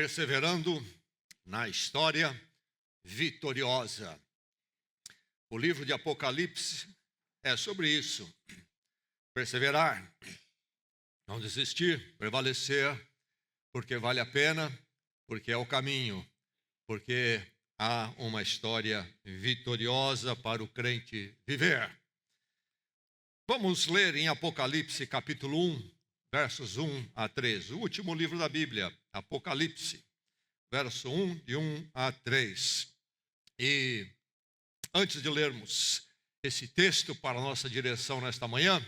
Perseverando na história vitoriosa. O livro de Apocalipse é sobre isso. Perseverar, não desistir, prevalecer, porque vale a pena, porque é o caminho, porque há uma história vitoriosa para o crente viver. Vamos ler em Apocalipse capítulo 1, versos 1 a 13. O último livro da Bíblia, Apocalipse, verso 1, de 1 a 3. E antes de lermos esse texto para a nossa direção nesta manhã,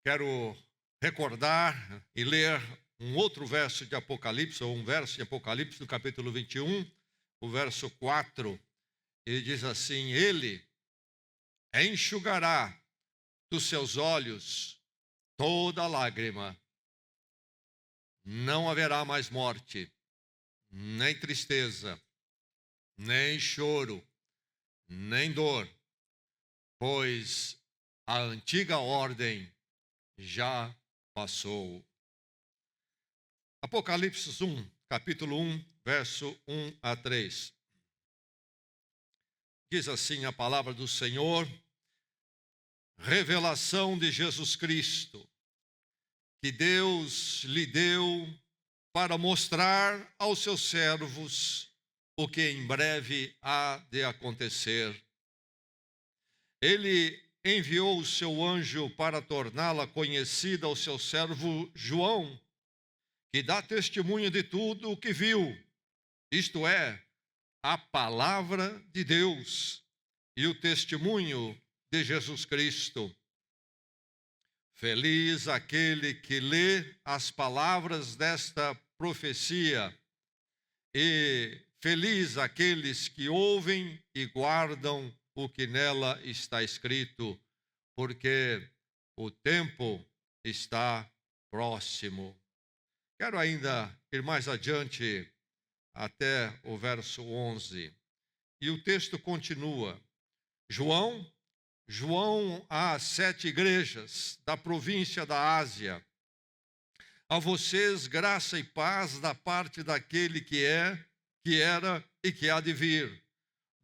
quero recordar e ler um outro verso de Apocalipse, ou um verso de Apocalipse do capítulo 21, o verso 4, ele diz assim: Ele enxugará dos seus olhos toda lágrima, não haverá mais morte, nem tristeza, nem choro, nem dor, pois a antiga ordem já passou. Apocalipse 1, capítulo 1, verso 1 a 3. Diz assim a palavra do Senhor: revelação de Jesus Cristo, que Deus lhe deu para mostrar aos seus servos o que em breve há de acontecer. Ele enviou o seu anjo para torná-la conhecida ao seu servo João, que dá testemunho de tudo o que viu, isto é, a palavra de Deus e o testemunho de Jesus Cristo. Feliz aquele que lê as palavras desta profecia e feliz aqueles que ouvem e guardam o que nela está escrito, porque o tempo está próximo. Quero ainda ir mais adiante até o verso 11. E o texto continua. João às 7 igrejas da província da Ásia. A vocês graça e paz da parte daquele que é, que era e que há de vir,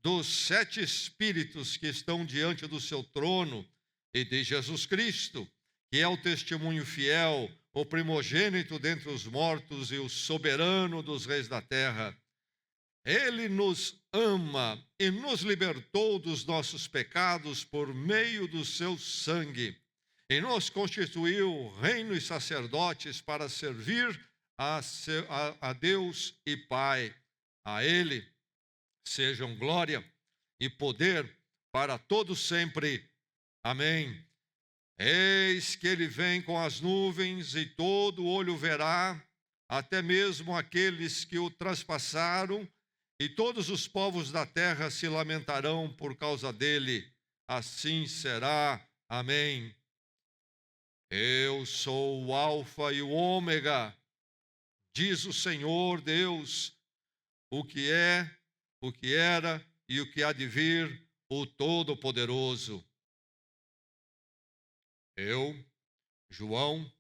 dos 7 espíritos que estão diante do seu trono e de Jesus Cristo, que é o testemunho fiel, o primogênito dentre os mortos e o soberano dos reis da terra. Ele nos ama e nos libertou dos nossos pecados por meio do seu sangue e nos constituiu reino e sacerdotes para servir a Deus e Pai. A Ele sejam glória e poder para todos sempre. Amém. Eis que ele vem com as nuvens e todo olho verá, até mesmo aqueles que o traspassaram, e todos os povos da terra se lamentarão por causa dele. Assim será. Amém. Eu sou o Alfa e o Ômega, diz o Senhor Deus, o que é, o que era e o que há de vir, o Todo-Poderoso. Eu, João,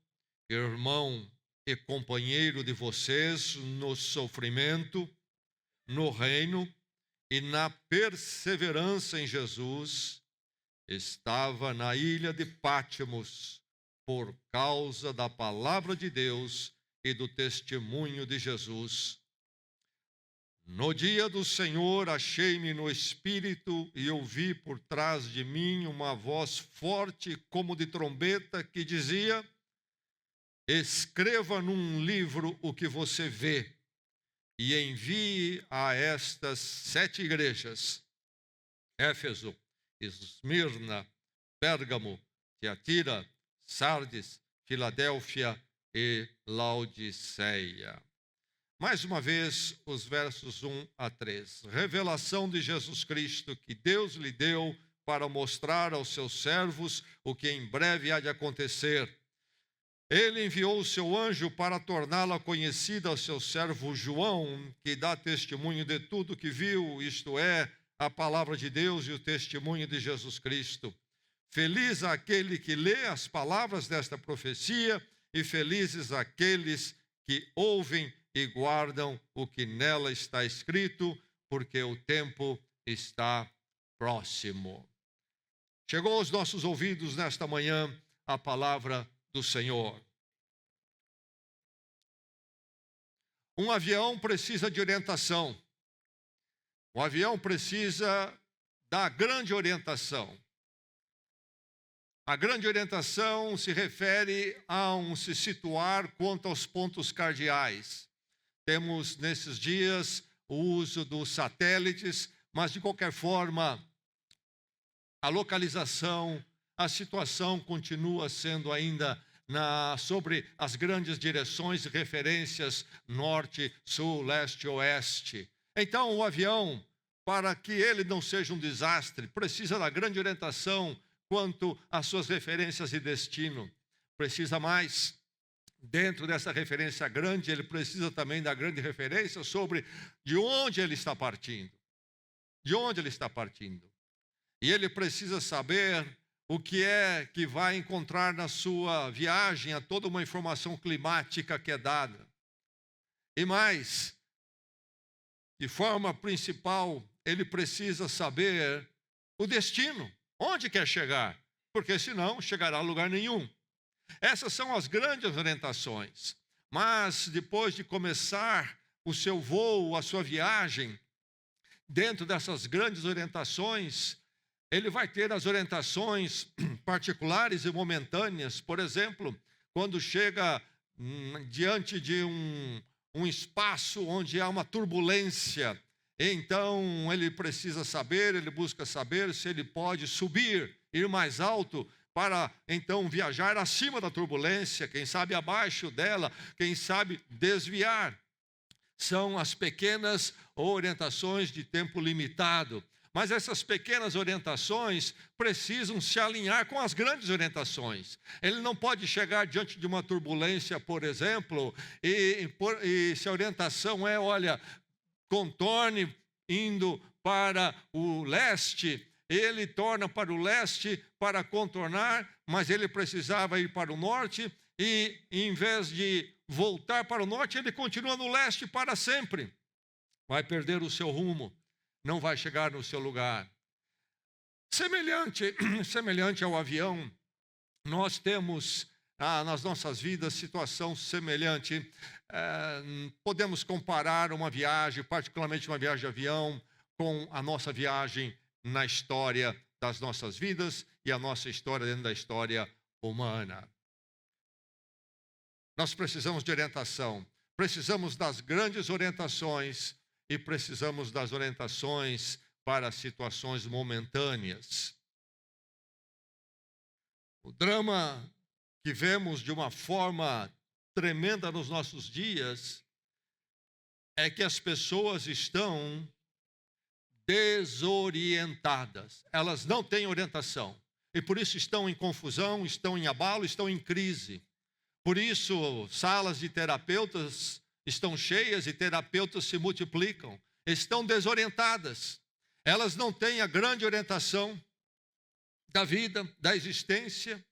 irmão e companheiro de vocês no sofrimento, no reino e na perseverança em Jesus, estava na ilha de Pátimos por causa da palavra de Deus e do testemunho de Jesus. No dia do Senhor achei-me no Espírito e ouvi por trás de mim uma voz forte como de trombeta que dizia: escreva num livro o que você vê e envie a estas 7 igrejas: Éfeso, Esmirna, Pérgamo, Tiatira, Sardes, Filadélfia e Laodiceia. Mais uma vez, os versos 1 a 3. Revelação de Jesus Cristo que Deus lhe deu para mostrar aos seus servos o que em breve há de acontecer. Ele enviou o seu anjo para torná-la conhecida ao seu servo João, que dá testemunho de tudo que viu, isto é, a palavra de Deus e o testemunho de Jesus Cristo. Feliz aquele que lê as palavras desta profecia e felizes aqueles que ouvem e guardam o que nela está escrito, porque o tempo está próximo. Chegou aos nossos ouvidos nesta manhã a palavra do Senhor. Um avião precisa de orientação. O avião precisa da grande orientação. A grande orientação se refere a se situar quanto aos pontos cardeais. Temos nesses dias o uso dos satélites, mas de qualquer forma, a localização, a situação continua sendo ainda sobre as grandes direções e referências norte, sul, leste, oeste. Então, o avião, para que ele não seja um desastre, precisa da grande orientação quanto às suas referências e destino. Precisa mais, dentro dessa referência grande, ele precisa também da grande referência sobre de onde ele está partindo. De onde ele está partindo. E ele precisa saber o que é que vai encontrar na sua viagem, a toda uma informação climática que é dada. E mais, de forma principal, ele precisa saber o destino, onde quer chegar, porque senão chegará a lugar nenhum. Essas são as grandes orientações. Mas depois de começar o seu voo, a sua viagem, dentro dessas grandes orientações, ele vai ter as orientações particulares e momentâneas. Por exemplo, quando chega diante de um espaço onde há uma turbulência, então ele precisa saber, ele busca saber se ele pode subir, ir mais alto, para então viajar acima da turbulência, quem sabe abaixo dela, quem sabe desviar. São as pequenas orientações de tempo limitado. Mas essas pequenas orientações precisam se alinhar com as grandes orientações. Ele não pode chegar diante de uma turbulência, por exemplo, e se a orientação é, olha, contorne indo para o leste, ele torna para o leste para contornar, mas ele precisava ir para o norte e, em vez de voltar para o norte, ele continua no leste para sempre. Vai perder o seu rumo. Não vai chegar no seu lugar. Semelhante ao avião, nós temos nas nossas vidas situação semelhante. Podemos comparar uma viagem, particularmente uma viagem de avião, com a nossa viagem na história das nossas vidas e a nossa história dentro da história humana. Nós precisamos de orientação, precisamos das grandes orientações, e precisamos das orientações para situações momentâneas. O drama que vemos de uma forma tremenda nos nossos dias é que as pessoas estão desorientadas. Elas não têm orientação. E por isso estão em confusão, estão em abalo, estão em crise. Por isso, salas de terapeutas estão cheias e terapeutas se multiplicam. Estão desorientadas. Elas não têm a grande orientação da vida, da existência.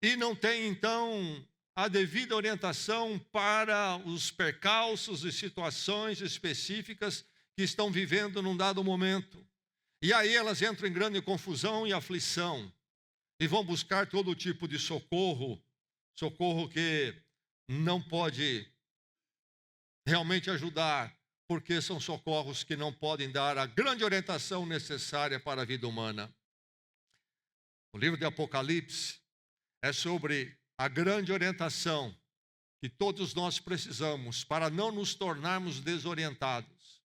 E não têm, então, a devida orientação para os percalços e situações específicas que estão vivendo num dado momento. E aí elas entram em grande confusão e aflição. E vão buscar todo tipo de socorro. Socorro que não pode realmente ajudar, porque são socorros que não podem dar a grande orientação necessária para a vida humana. O livro de Apocalipse é sobre a grande orientação que todos nós precisamos para não nos tornarmos desorientados.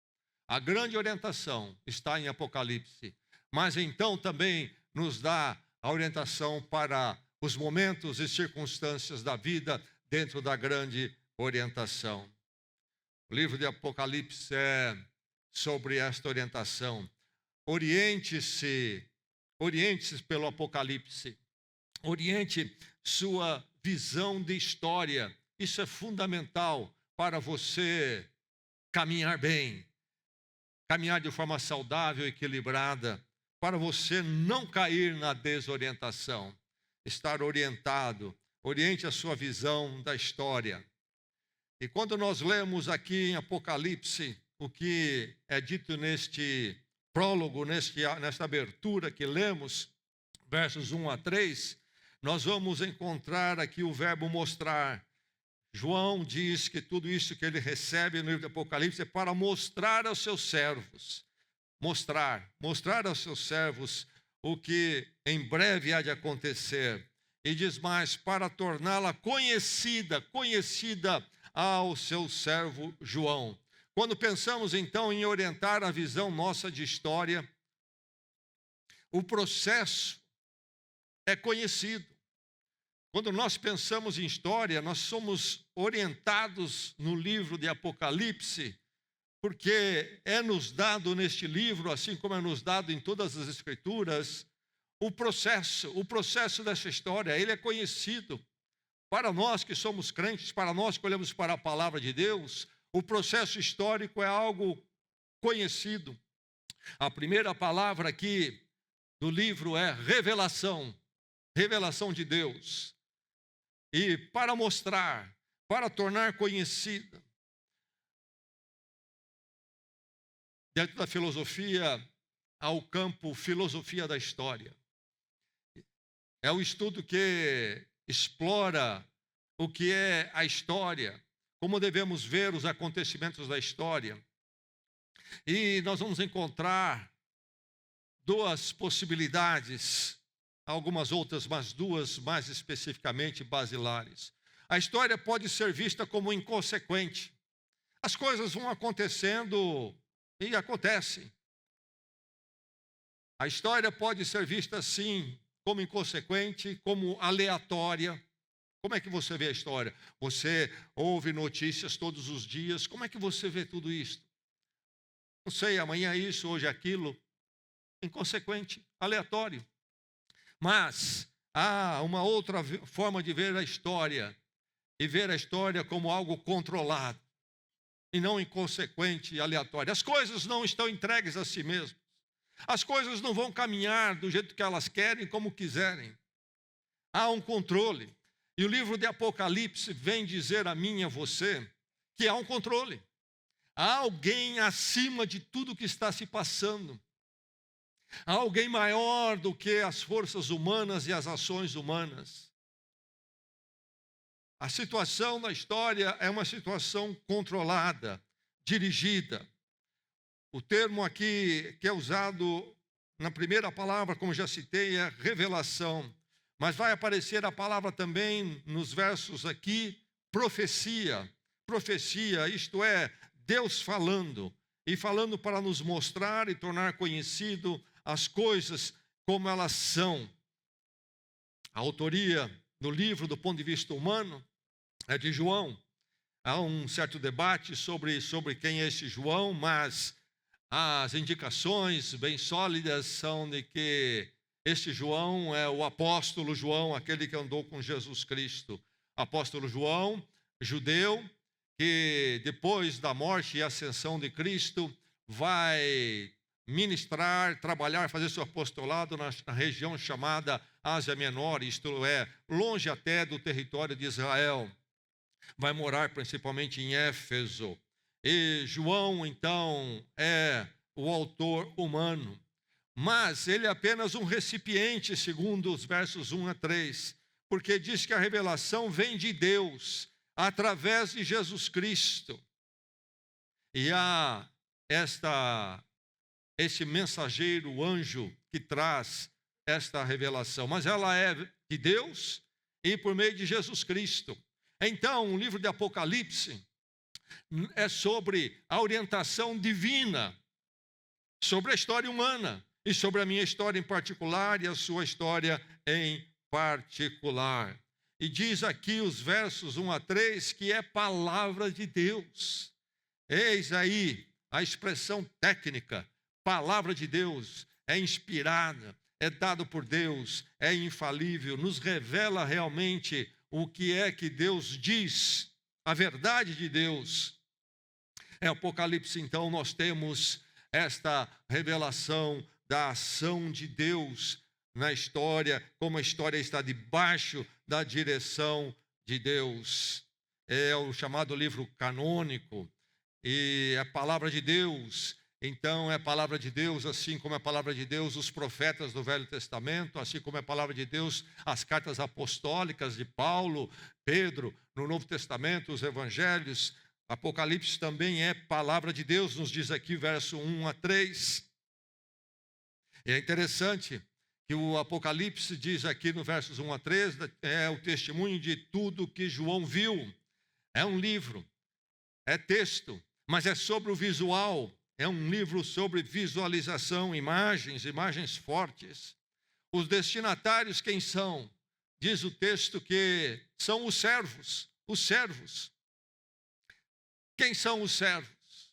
A grande orientação está em Apocalipse, mas então também nos dá a orientação para os momentos e circunstâncias da vida dentro da grande orientação. O livro de Apocalipse é sobre esta orientação. Oriente-se pelo Apocalipse. Oriente sua visão de história. Isso é fundamental para você caminhar bem, caminhar de forma saudável, equilibrada, para você não cair na desorientação. Estar orientado. Oriente a sua visão da história. E quando nós lemos aqui em Apocalipse o que é dito neste prólogo, nesta abertura que lemos, versos 1 a 3, nós vamos encontrar aqui o verbo mostrar. João diz que tudo isso que ele recebe no livro de Apocalipse é para mostrar aos seus servos. Mostrar aos seus servos o que em breve há de acontecer. E diz mais, para torná-la conhecida ao seu servo João. Quando pensamos então em orientar a visão nossa de história, o processo é conhecido. Quando nós pensamos em história, nós somos orientados no livro de Apocalipse, porque é nos dado neste livro, assim como é nos dado em todas as Escrituras, o processo dessa história, ele é conhecido. Para nós que somos crentes, para nós que olhamos para a palavra de Deus, o processo histórico é algo conhecido. A primeira palavra aqui do livro é revelação de Deus. E para mostrar, para tornar conhecida. Dentro da filosofia, há o campo filosofia da história. É o estudo que explora o que é a história, como devemos ver os acontecimentos da história. E nós vamos encontrar duas possibilidades, algumas outras, mas duas mais especificamente basilares. A história pode ser vista como inconsequente. As coisas vão acontecendo e acontecem. A história pode ser vista assim, como inconsequente, como aleatória. Como é que você vê a história? Você ouve notícias todos os dias, como é que você vê tudo isso? Não sei, amanhã é isso, hoje é aquilo. Inconsequente, aleatório. Mas há uma outra forma de ver a história, e ver a história como algo controlado, e não inconsequente e aleatório. As coisas não estão entregues a si mesmas. As coisas não vão caminhar do jeito que elas querem, como quiserem. Há um controle. E o livro de Apocalipse vem dizer a mim e a você que há um controle. Há alguém acima de tudo que está se passando. Há alguém maior do que as forças humanas e as ações humanas. A situação da história é uma situação controlada, dirigida. O termo aqui que é usado na primeira palavra, como já citei, é revelação. Mas vai aparecer a palavra também nos versos aqui, profecia. Profecia, isto é, Deus falando. E falando para nos mostrar e tornar conhecido as coisas como elas são. A autoria do livro, do ponto de vista humano, é de João. Há um certo debate sobre quem é esse João, mas as indicações bem sólidas são de que este João é o apóstolo João, aquele que andou com Jesus Cristo. Apóstolo João, judeu, que depois da morte e ascensão de Cristo vai ministrar, trabalhar, fazer seu apostolado na região chamada Ásia Menor, isto é, longe até do território de Israel. Vai morar principalmente em Éfeso. E João, então, é o autor humano. Mas ele é apenas um recipiente, segundo os versos 1 a 3, porque diz que a revelação vem de Deus, através de Jesus Cristo. E há esse mensageiro, o anjo, que traz esta revelação. Mas ela é de Deus e por meio de Jesus Cristo. Então, o livro de Apocalipse é sobre a orientação divina, sobre a história humana, e sobre a minha história em particular e a sua história em particular. E diz aqui os versos 1 a 3 que é palavra de Deus. Eis aí a expressão técnica, palavra de Deus, é inspirada, é dado por Deus, é infalível, nos revela realmente o que é que Deus diz, a verdade de Deus. Em Apocalipse, então, nós temos esta revelação da ação de Deus na história, como a história está debaixo da direção de Deus. é o chamado livro canônico, e é a palavra de Deus. Então, é a palavra de Deus, assim como é a palavra de Deus, os profetas do Velho Testamento, assim como é a palavra de Deus, as cartas apostólicas de Paulo, Pedro, no Novo Testamento, os evangelhos. Apocalipse também é palavra de Deus, nos diz aqui, verso 1 a 3. E é interessante que o Apocalipse diz aqui no versos 1 a 3, é o testemunho de tudo que João viu. É um livro, é texto, mas é sobre o visual. É um livro sobre visualização, imagens fortes. Os destinatários quem são? Diz o texto que são os servos, os servos. Quem são os servos?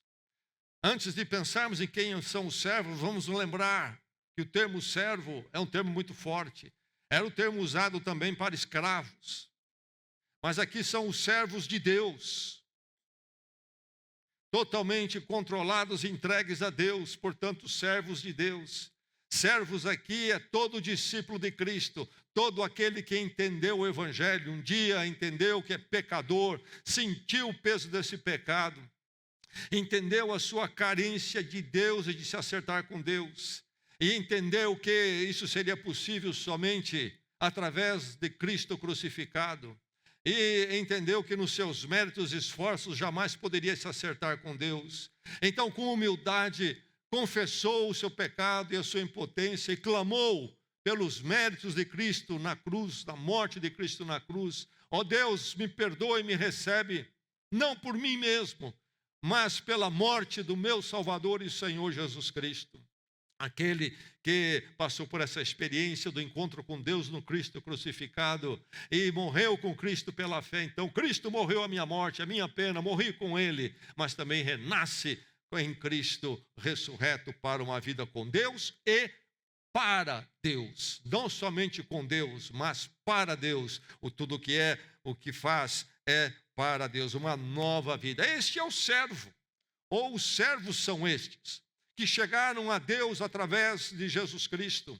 Antes de pensarmos em quem são os servos, vamos lembrar que o termo servo é um termo muito forte. Era o termo usado também para escravos. Mas aqui são os servos de Deus, totalmente controlados e entregues a Deus, portanto, servos de Deus. Servos aqui é todo discípulo de Cristo, todo aquele que entendeu o Evangelho, um dia entendeu que é pecador, sentiu o peso desse pecado, entendeu a sua carência de Deus e de se acertar com Deus, e entendeu que isso seria possível somente através de Cristo crucificado. E entendeu que nos seus méritos e esforços jamais poderia se acertar com Deus. Então, com humildade, confessou o seu pecado e a sua impotência e clamou pelos méritos de Cristo na cruz, da morte de Cristo na cruz. Ó Deus, me perdoe e me recebe, não por mim mesmo, mas pela morte do meu Salvador e Senhor Jesus Cristo. Aquele que passou por essa experiência do encontro com Deus no Cristo crucificado e morreu com Cristo pela fé. Então, Cristo morreu a minha morte, a minha pena, morri com Ele, mas também renasce em Cristo ressurreto para uma vida com Deus e para Deus. Não somente com Deus, mas para Deus. Tudo o que é, o que faz é para Deus, uma nova vida. Este é o servo, ou os servos são estes, que chegaram a Deus através de Jesus Cristo.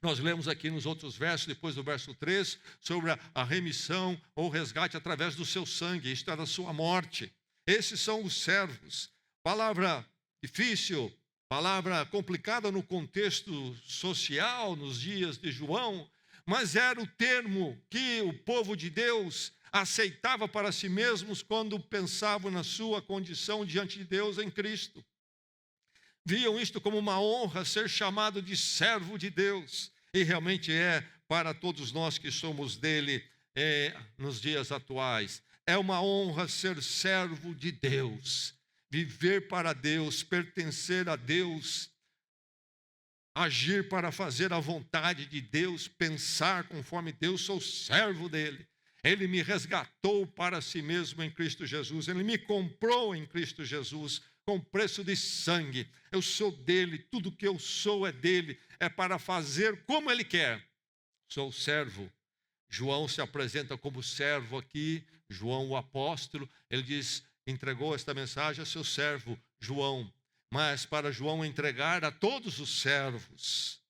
Nós lemos aqui nos outros versos, depois do verso 3, sobre a remissão ou resgate através do seu sangue, isto é, da sua morte. Esses são os servos. Palavra difícil, palavra complicada no contexto social, nos dias de João, mas era o termo que o povo de Deus aceitava para si mesmos quando pensavam na sua condição diante de Deus em Cristo. Viam isto como uma honra ser chamado de servo de Deus, e realmente é para todos nós que somos dele nos dias atuais. É uma honra ser servo de Deus, viver para Deus, pertencer a Deus, agir para fazer a vontade de Deus, pensar conforme Deus. Sou servo dele. Ele me resgatou para si mesmo em Cristo Jesus, ele me comprou em Cristo Jesus, com preço de sangue. Eu sou dele, tudo que eu sou é dele, é para fazer como ele quer. Sou servo. João se apresenta como servo aqui, João o apóstolo, ele diz, entregou esta mensagem a seu servo João, mas para João entregar a todos os servos.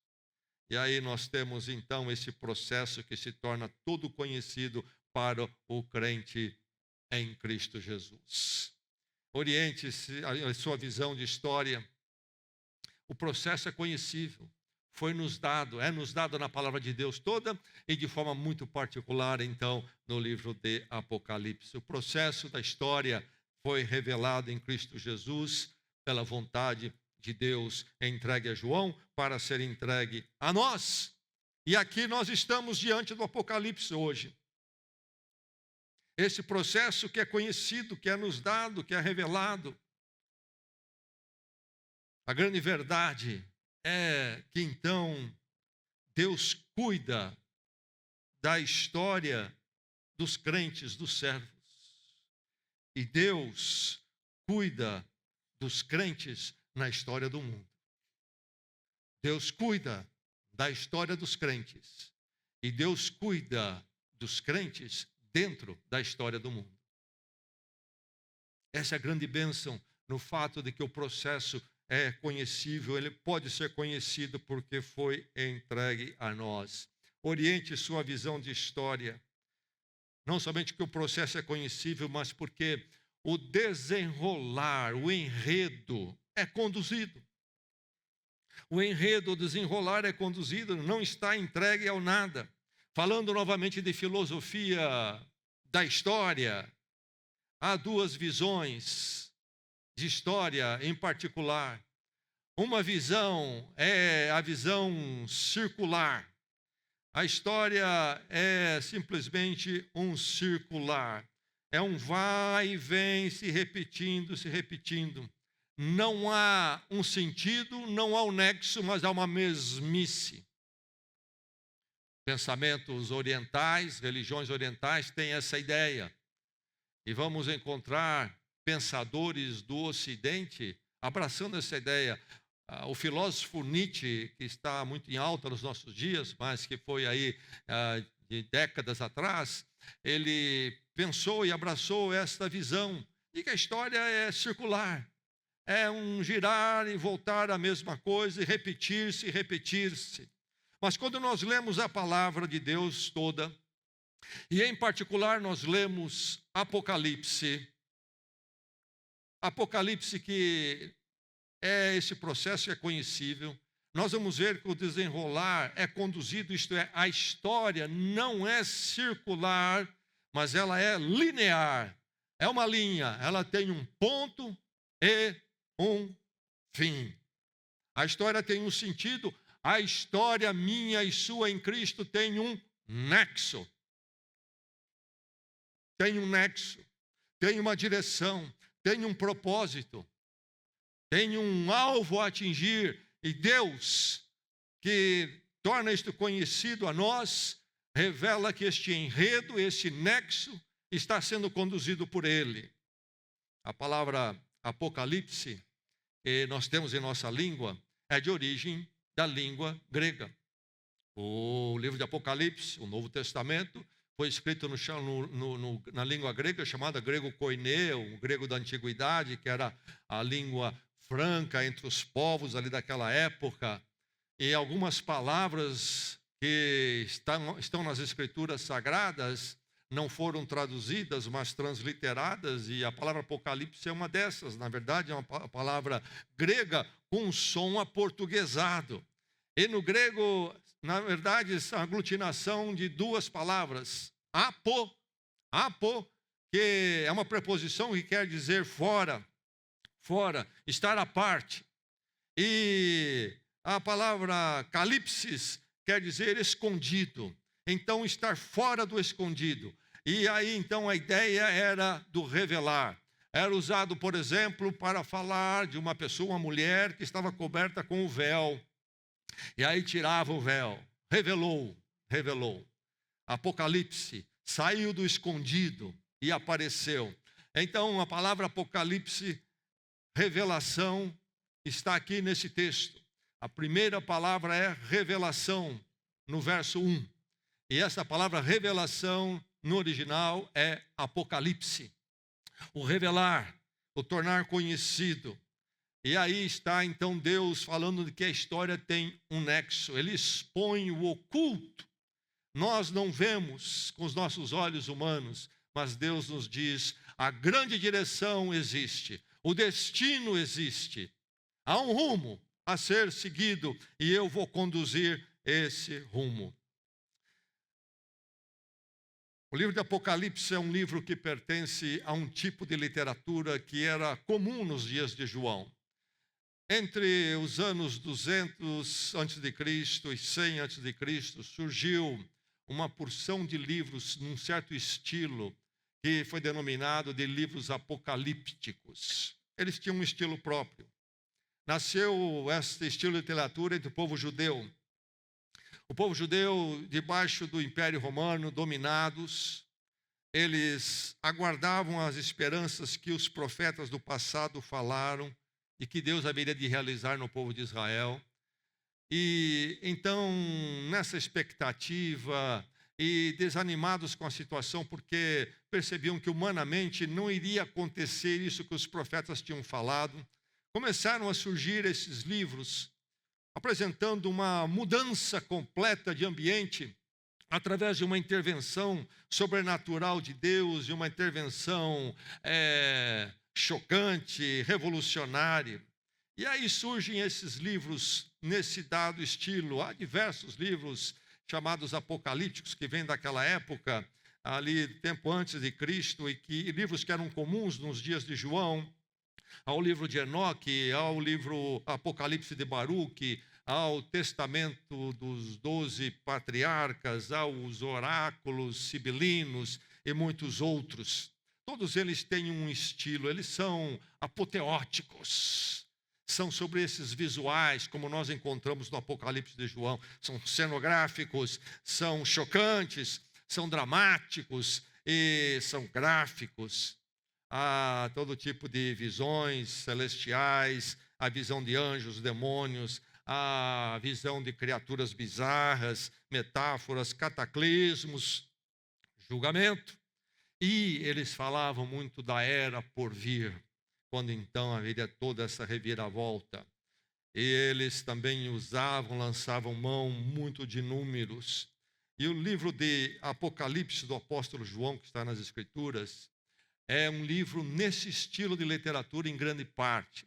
E aí nós temos então esse processo que se torna todo conhecido para o crente em Cristo Jesus. Oriente a sua visão de história. O processo é conhecível, é nos dado na palavra de Deus toda e de forma muito particular, então, no livro de Apocalipse. O processo da história foi revelado em Cristo Jesus pela vontade de Deus, entregue a João para ser entregue a nós. E aqui nós estamos diante do Apocalipse hoje. Esse processo que é conhecido, que é nos dado, que é revelado. A grande verdade é que então Deus cuida da história dos crentes, dos servos. E Deus cuida dos crentes na história do mundo. Deus cuida da história dos crentes. E Deus cuida dos crentes dentro da história do mundo. Essa é a grande bênção no fato de que o processo é conhecível, ele pode ser conhecido porque foi entregue a nós. Oriente sua visão de história. Não somente que o processo é conhecível, mas porque o desenrolar, o enredo é conduzido. O enredo, o desenrolar é conduzido, não está entregue ao nada. Falando novamente de filosofia da história, há duas visões de história em particular. Uma visão é a visão circular. A história é simplesmente um circular. É um vai e vem se repetindo, se repetindo. Não há um sentido, não há um nexo, mas há uma mesmice. Pensamentos orientais, religiões orientais têm essa ideia. E vamos encontrar pensadores do Ocidente abraçando essa ideia. O filósofo Nietzsche, que está muito em alta nos nossos dias, mas que foi aí de décadas atrás, ele pensou e abraçou esta visão de que a história é circular. É um girar e voltar a mesma coisa, e repetir-se, repetir-se. Mas quando nós lemos a palavra de Deus toda, e em particular nós lemos Apocalipse, que esse processo é conhecível, nós vamos ver que o desenrolar é conduzido, isto é, a história não é circular, mas ela é linear. É uma linha, ela tem um ponto e um fim. A história tem um sentido, a história minha e sua em Cristo tem um nexo. Tem um nexo, tem uma direção, tem um propósito, tem um alvo a atingir. E Deus, que torna isto conhecido a nós, revela que este enredo, este nexo, está sendo conduzido por Ele. A palavra Apocalipse, que nós temos em nossa língua, é de origem da língua grega. O livro de Apocalipse, o Novo Testamento, foi escrito na língua grega, chamada grego koinê, o grego da antiguidade, que era a língua franca entre os povos ali daquela época. E algumas palavras que estão nas escrituras sagradas não foram traduzidas, mas transliteradas, e a palavra Apocalipse é uma dessas. Na verdade, é uma palavra grega com um som aportuguesado. E no grego, na verdade, essa aglutinação de duas palavras, apo, que é uma preposição que quer dizer fora, estar à parte. E a palavra calipsis quer dizer escondido. Então, estar fora do escondido. E aí, então, a ideia era do revelar. Era usado, por exemplo, para falar de uma pessoa, uma mulher que estava coberta com o véu. E aí tirava o véu. Revelou. Apocalipse, saiu do escondido e apareceu. Então, a palavra Apocalipse, revelação, está aqui nesse texto. A primeira palavra é revelação, no verso 1. E essa palavra revelação, no original, é Apocalipse. O revelar, o tornar conhecido. E aí está, então, Deus falando de que a história tem um nexo. Ele expõe o oculto. Nós não vemos com os nossos olhos humanos, mas Deus nos diz, a grande direção existe. O destino existe. Há um rumo a ser seguido e eu vou conduzir esse rumo. O livro de Apocalipse é um livro que pertence a um tipo de literatura que era comum nos dias de João. Entre os anos 200 a.C. e 100 a.C., surgiu uma porção de livros num certo estilo que foi denominado de livros apocalípticos. Eles tinham um estilo próprio. Nasceu este estilo de literatura entre o povo judeu. O povo judeu, debaixo do Império Romano, dominados, eles aguardavam as esperanças que os profetas do passado falaram e que Deus haveria de realizar no povo de Israel. E então, nessa expectativa e desanimados com a situação, porque percebiam que humanamente não iria acontecer isso que os profetas tinham falado, começaram a surgir esses livros apresentando uma mudança completa de ambiente, através de uma intervenção sobrenatural de Deus, de uma intervenção chocante, revolucionária. E aí surgem esses livros nesse dado estilo. Há diversos livros chamados apocalípticos que vêm daquela época, ali tempo antes de Cristo, e livros que eram comuns nos dias de João. Ao livro de Enoque, ao livro Apocalipse de Baruque, ao testamento dos 12 patriarcas, aos oráculos sibilinos e muitos outros. Todos eles têm um estilo, eles são apoteóticos. São sobre esses visuais, como nós encontramos no Apocalipse de João. São cenográficos, são chocantes, são dramáticos e são gráficos. Há todo tipo de visões celestiais, a visão de anjos, demônios, a visão de criaturas bizarras, metáforas, cataclismos, julgamento. E eles falavam muito da era por vir, quando então haveria toda essa reviravolta. E eles também lançavam mão muito de números. E o livro de Apocalipse do apóstolo João, que está nas Escrituras, é um livro nesse estilo de literatura em grande parte.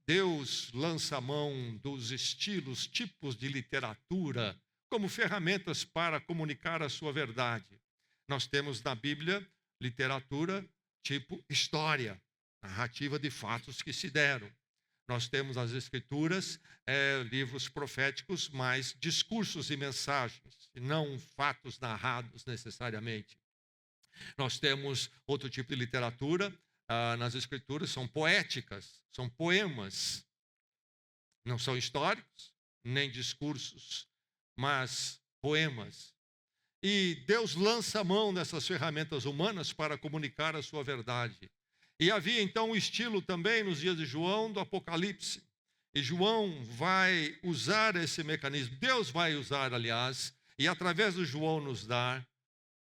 Deus lança a mão dos estilos, tipos de literatura, como ferramentas para comunicar a sua verdade. Nós temos na Bíblia literatura tipo história, narrativa de fatos que se deram. Nós temos as Escrituras, livros proféticos, mais discursos e mensagens, e não fatos narrados necessariamente. Nós temos outro tipo de literatura nas Escrituras, são poéticas, são poemas. Não são históricos, nem discursos, mas poemas. E Deus lança a mão dessas ferramentas humanas para comunicar a sua verdade. E havia então um estilo também nos dias de João do Apocalipse. E João vai usar esse mecanismo, Deus vai usar, aliás, e através do João nos dar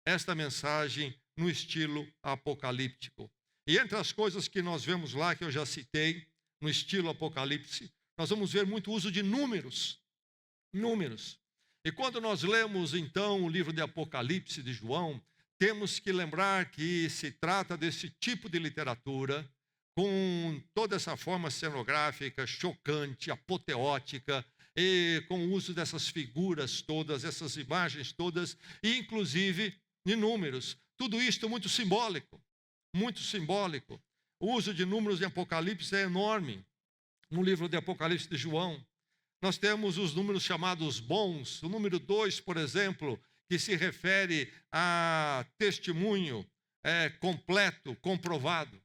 esta mensagem no estilo apocalíptico. E entre as coisas que nós vemos lá, que eu já citei, no estilo apocalipse, nós vamos ver muito uso de números. Números. E quando nós lemos, então, o livro de Apocalipse de João, temos que lembrar que se trata desse tipo de literatura, com toda essa forma cenográfica, chocante, apoteótica, e com o uso dessas figuras todas, essas imagens todas, e inclusive de números. Tudo isto muito simbólico, muito simbólico. O uso de números em Apocalipse é enorme. No livro de Apocalipse de João, nós temos os números chamados bons. O número 2, por exemplo, que se refere a testemunho completo, comprovado.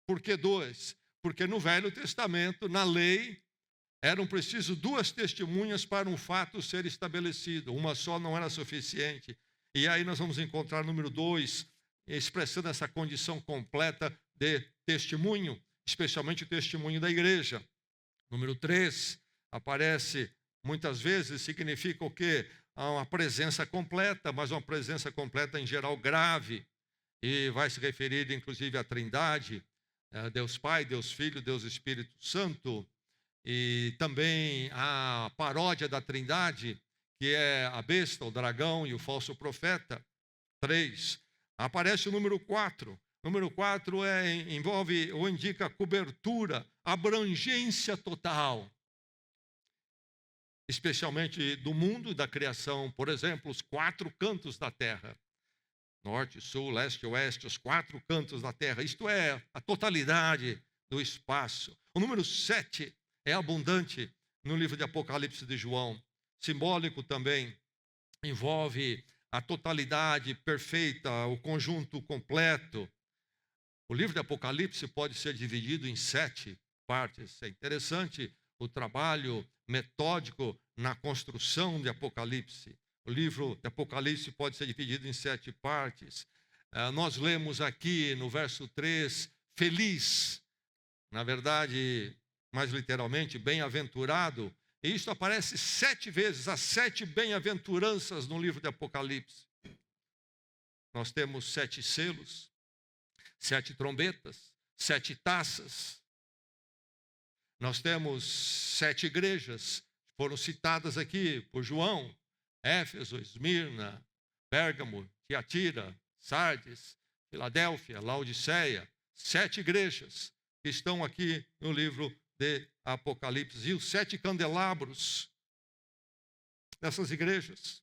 Por que 2? Porque no Velho Testamento, na lei, eram preciso 2 testemunhas para um fato ser estabelecido. Uma só não era suficiente. E aí nós vamos encontrar o número 2, expressando essa condição completa de testemunho, especialmente o testemunho da igreja. Número 3 aparece muitas vezes, significa o quê? Uma presença completa, mas uma presença completa em geral grave. E vai se referir inclusive à Trindade, Deus Pai, Deus Filho, Deus Espírito Santo. E também a paródia da Trindade, que é a besta, o dragão e o falso profeta. 3. Aparece o número 4. O número 4 envolve ou indica cobertura, abrangência total. Especialmente do mundo, da criação. Por exemplo, os 4 cantos da terra. Norte, sul, leste, oeste, os 4 cantos da terra. Isto é a totalidade do espaço. O número 7 é abundante no livro de Apocalipse de João. Simbólico também, envolve a totalidade perfeita, o conjunto completo. O livro de Apocalipse pode ser dividido em 7 partes. É interessante o trabalho metódico na construção de Apocalipse. O livro de Apocalipse pode ser dividido em 7 partes. Nós lemos aqui no verso 3, feliz. Na verdade, mais literalmente, bem-aventurado. E isto aparece 7 vezes, as 7 bem-aventuranças no livro de Apocalipse. Nós temos 7 selos, 7 trombetas, 7 taças. Nós temos 7 igrejas, foram citadas aqui por João: Éfeso, Esmirna, Pérgamo, Tiatira, Sardes, Filadélfia, Laodiceia. 7 igrejas que estão aqui no livro de Apocalipse. E os 7 candelabros dessas igrejas.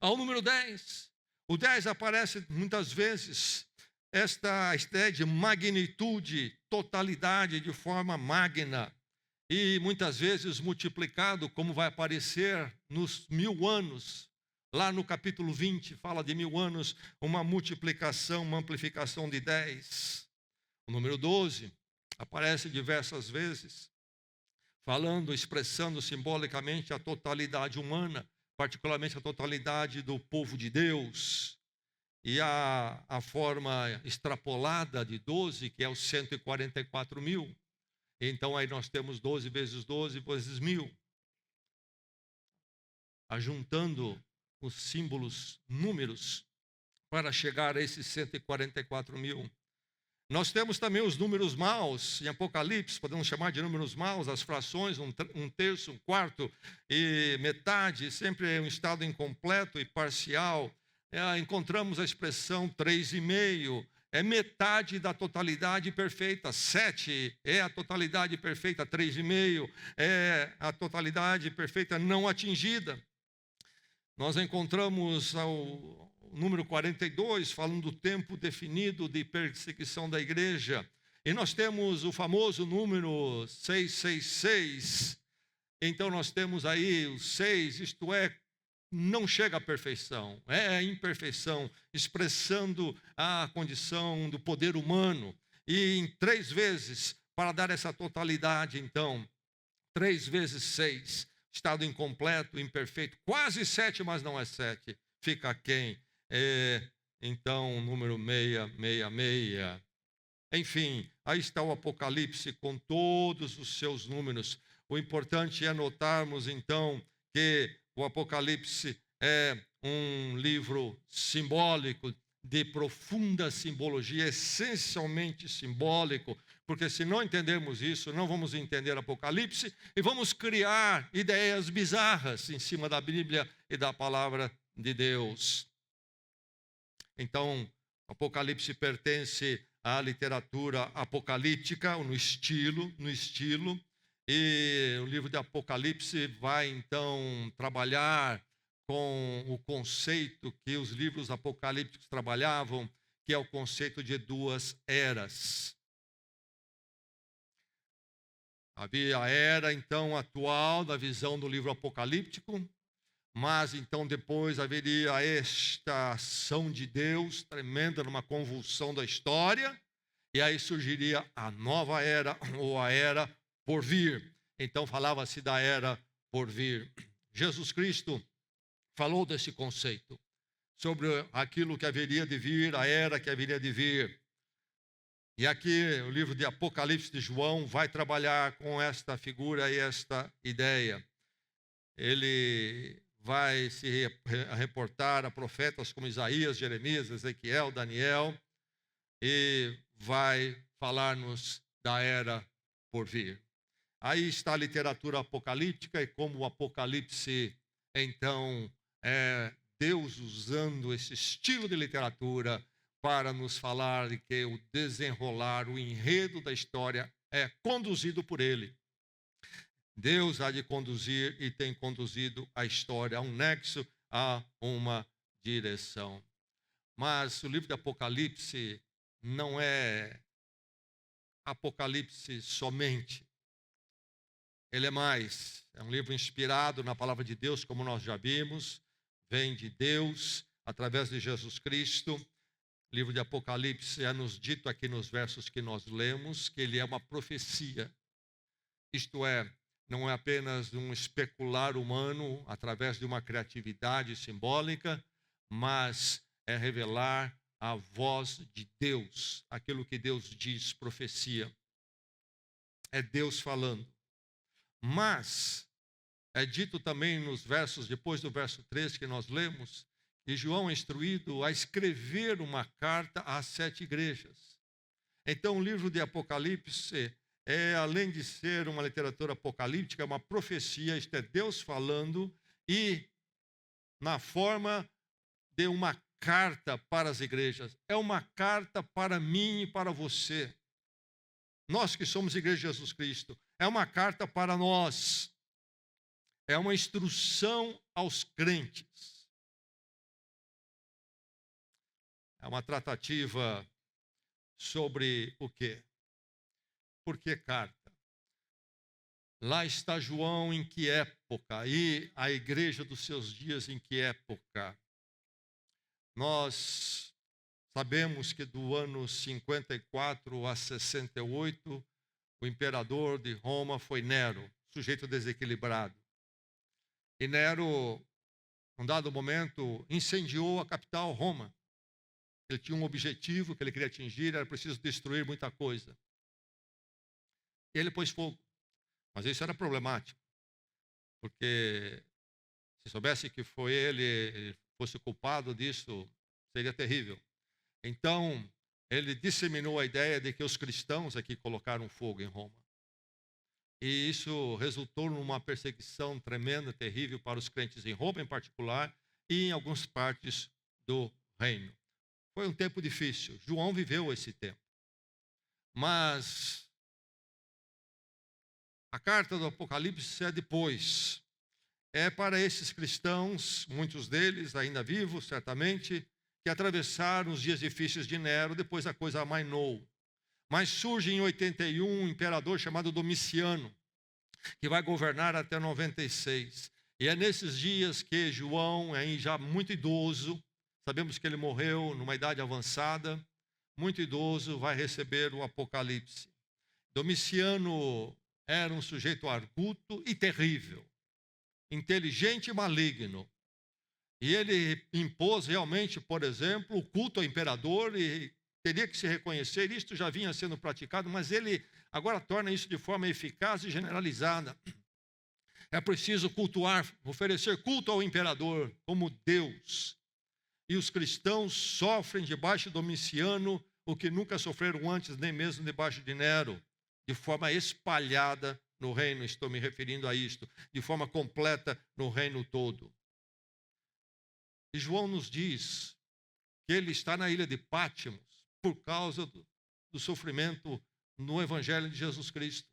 Ao número 10. O 10 aparece muitas vezes esta ideia de magnitude, totalidade de forma magna. E muitas vezes multiplicado, como vai aparecer nos 1000 anos. Lá no capítulo 20, fala de 1000 anos, uma multiplicação, uma amplificação de 10. O número 12 aparece diversas vezes, falando, expressando simbolicamente a totalidade humana, particularmente a totalidade do povo de Deus. E a forma extrapolada de 12, que é os 144 mil. Então aí nós temos 12 vezes 12 vezes 1000. Ajuntando os símbolos, números, para chegar a esses 144 mil. Nós temos também os números maus, em Apocalipse, podemos chamar de números maus, as frações, um terço, um quarto e metade, sempre um estado incompleto e parcial. Encontramos a expressão 3,5, é metade da totalidade perfeita. 7 é a totalidade perfeita, 3,5 é a totalidade perfeita não atingida. Nós encontramos o número 42, falando do tempo definido de perseguição da igreja. E nós temos o famoso número 666. Então nós temos aí o 6, isto é, não chega à perfeição, é a imperfeição, expressando a condição do poder humano. E em 3 vezes, para dar essa totalidade, então, 3 vezes 6, estado incompleto, imperfeito, quase 7, mas não é 7, fica aquém. Então, número 666. Enfim, aí está o Apocalipse com todos os seus números. O importante é notarmos, então, que o Apocalipse é um livro simbólico, de profunda simbologia, essencialmente simbólico, porque se não entendermos isso, não vamos entender Apocalipse e vamos criar ideias bizarras em cima da Bíblia e da palavra de Deus. Então, Apocalipse pertence à literatura apocalíptica, no estilo, e o livro de Apocalipse vai, então, trabalhar com o conceito que os livros apocalípticos trabalhavam, que é o conceito de 2 eras. Havia a era, então, atual da visão do livro apocalíptico, mas, então, depois haveria esta ação de Deus tremenda numa convulsão da história, e aí surgiria a nova era, ou a era por vir. Então, falava-se da era por vir. Jesus Cristo falou desse conceito, sobre aquilo que haveria de vir, a era que haveria de vir. E aqui o livro de Apocalipse de João vai trabalhar com esta figura e esta ideia. Ele vai se reportar a profetas como Isaías, Jeremias, Ezequiel, Daniel, e vai falar-nos da era por vir. Aí está a literatura apocalíptica e como o Apocalipse, então, é Deus usando esse estilo de literatura para nos falar de que o desenrolar, o enredo da história é conduzido por Ele. Deus há de conduzir e tem conduzido a história a um nexo, a uma direção. Mas o livro de Apocalipse não é Apocalipse somente. Ele é mais. É um livro inspirado na palavra de Deus, como nós já vimos. Vem de Deus, através de Jesus Cristo. O livro de Apocalipse é nos dito aqui nos versos que nós lemos, que ele é uma profecia. Isto é, não é apenas um especular humano através de uma criatividade simbólica, mas é revelar a voz de Deus, aquilo que Deus diz, profecia. É Deus falando. Mas é dito também nos versos, depois do verso 3 que nós lemos, que João é instruído a escrever uma carta às 7 igrejas. Então o livro de Apocalipse além de ser uma literatura apocalíptica, é uma profecia, isto é Deus falando, e na forma de uma carta para as igrejas. É uma carta para mim e para você. Nós que somos Igreja de Jesus Cristo. É uma carta para nós. É uma instrução aos crentes. É uma tratativa sobre o quê? Por que carta? Lá está João em que época? E a igreja dos seus dias em que época? Nós sabemos que do ano 54 a 68, o imperador de Roma foi Nero, sujeito desequilibrado. E Nero, num dado momento, incendiou a capital, Roma. Ele tinha um objetivo que ele queria atingir, era preciso destruir muita coisa. E ele pôs fogo. Mas isso era problemático, porque se soubesse que foi ele fosse culpado disso, seria terrível. Então, ele disseminou a ideia de que os cristãos aqui colocaram fogo em Roma. E isso resultou numa perseguição tremenda, terrível para os crentes em Roma em particular e em algumas partes do reino. Foi um tempo difícil. João viveu esse tempo. Mas a carta do Apocalipse é depois. É para esses cristãos, muitos deles ainda vivos, certamente, que atravessaram os dias difíceis de Nero, depois a coisa amainou. Mas surge em 81 um imperador chamado Domiciano, que vai governar até 96. E é nesses dias que João, aí já muito idoso, sabemos que ele morreu numa idade avançada, muito idoso, vai receber o Apocalipse. Domiciano era um sujeito arguto e terrível, inteligente e maligno. E ele impôs realmente, por exemplo, o culto ao imperador e teria que se reconhecer, isto já vinha sendo praticado, mas ele agora torna isso de forma eficaz e generalizada. É preciso cultuar, oferecer culto ao imperador como Deus. E os cristãos sofrem debaixo de Domiciano o que nunca sofreram antes, nem mesmo debaixo de Nero, de forma espalhada no reino, estou me referindo a isto, de forma completa no reino todo. E João nos diz que ele está na ilha de Pátimos por causa do sofrimento no Evangelho de Jesus Cristo.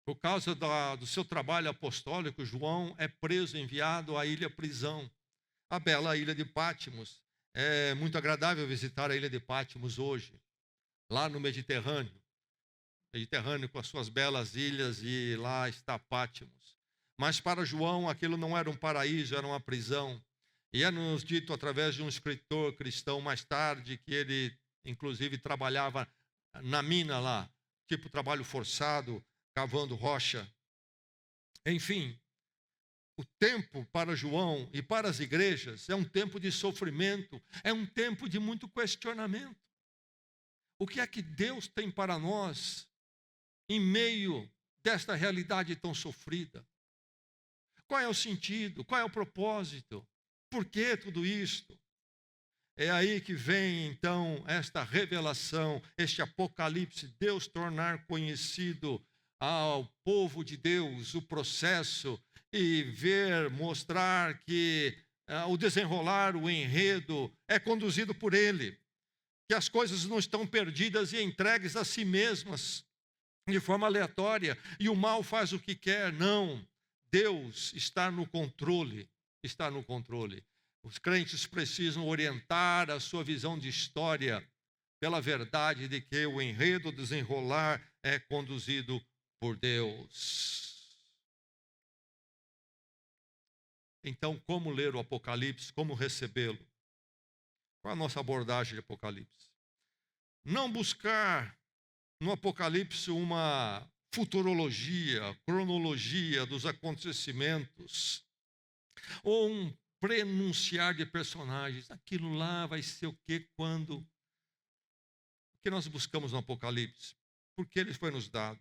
Por causa do seu trabalho apostólico, João é preso, enviado à ilha-prisão, a bela ilha de Pátimos. É muito agradável visitar a ilha de Pátimos hoje, lá no Mediterrâneo. Mediterrâneo com as suas belas ilhas, e lá está Pátimos. Mas para João aquilo não era um paraíso, era uma prisão. E é-nos dito através de um escritor cristão mais tarde que ele, inclusive, trabalhava na mina lá, tipo trabalho forçado, cavando rocha. Enfim, o tempo para João e para as igrejas é um tempo de sofrimento, é um tempo de muito questionamento. O que é que Deus tem para nós em meio desta realidade tão sofrida? Qual é o sentido? Qual é o propósito? Por que tudo isto? É aí que vem, então, esta revelação, este Apocalipse, Deus tornar conhecido ao povo de Deus o processo e ver, mostrar que o desenrolar, o enredo é conduzido por Ele, que as coisas não estão perdidas e entregues a si mesmas de forma aleatória, e o mal faz o que quer. Não, Deus está no controle, está no controle. Os crentes precisam orientar a sua visão de história pela verdade de que o enredo, desenrolar é conduzido por Deus. Então, como ler o Apocalipse? Como recebê-lo? Qual a nossa abordagem de Apocalipse? Não buscar no Apocalipse uma futurologia, cronologia dos acontecimentos, ou um prenunciar de personagens. Aquilo lá vai ser o que, quando? O que nós buscamos no Apocalipse? Porque ele foi nos dado.